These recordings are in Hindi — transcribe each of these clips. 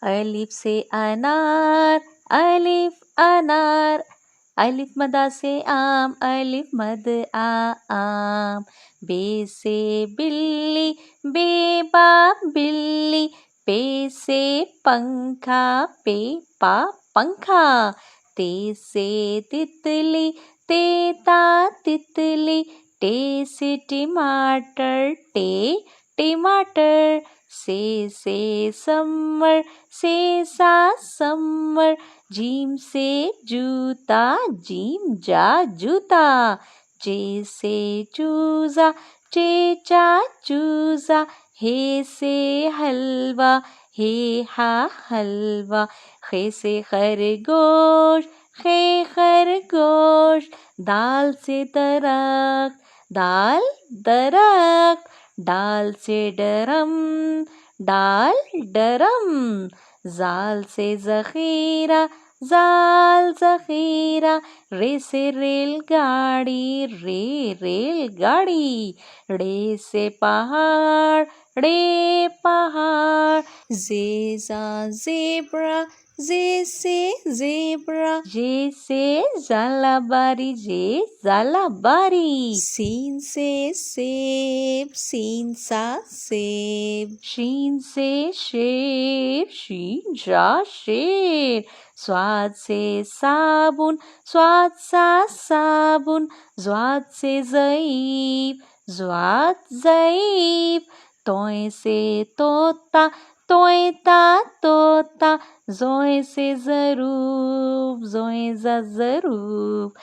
अलिफ से अनार, अलिफ अनार। अलिफ मदा से आम, अलिफ मद आम। बे से बिल्ली, बेबा बिल्ली। पे से पंखा, पे पा पंखा। ते से तितली, तेता तितली। टे से टमाटर, टे टमाटर। से समर, से सा समर। जीम से जूता, जीम जा जूता। चे से चूजा, चेचा चूजा। हे से हलवा, हे हा हलवा। खे से खरगोश, खे खरगोश। दाल से दरख्त, दाल दरख्त। डाल से डरम, डाल डरम। जाल से ज़ख़ीरा, जाल ज़ख़ीरा। रे से रेलगाड़ी, रे रेलगाड़ी। रे से पहाड़, रे पहाड़। ज़ेज़ा ज़ेब्रा, जे से ज़ेब्रा। जे से ज़ालाबारी, जे ज़ालाबारी। सीन से सेब, सीन सा सेब। शीन से शेर, शीन शा शेर। स्वाद से साबुन, स्वाद सा साबुन। ज़्वाद से ज़ईफ़, ज़्वाद ज़ईफ़। तोय से तोता, तोयता तोता। ज़ोय से ज़रूब, ज़ोय ज़ा ज़रूब।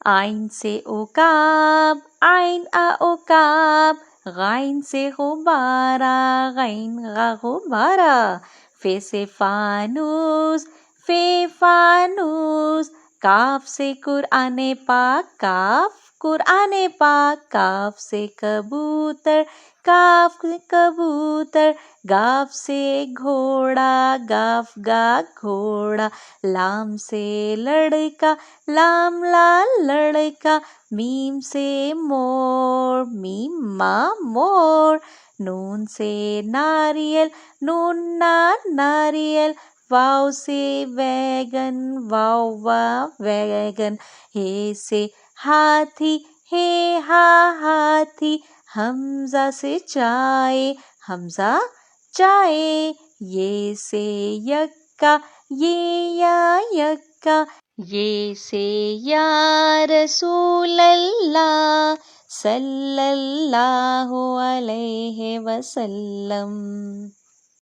आइन से उकाब, आइन आ उकाब। गाइन से गुब्बारा, गाइन गा गुब्बारा। फे से फानूस, फे फानूस। काफ से कुरआने पाक, काफ कुरआने पाक। काफ से कबूतर, काफ कबूतर। गाफ से घोड़ा, गाफ गा घोड़ा। लाम से लड़का, लाम ला लड़का। मीम से मोर, मीम मा मोर। नून से नारियल, नून ना नारियल। वाव से वैगन, वाव वा वैगन। हे से हाथी, हे हा हाथी। हमजा से चाय, हमजा चाय। ये से यक्का, ये या यक्का। ये से या रसूल अल्लाह, सल्लल्लाहु अलैहि वसल्लम।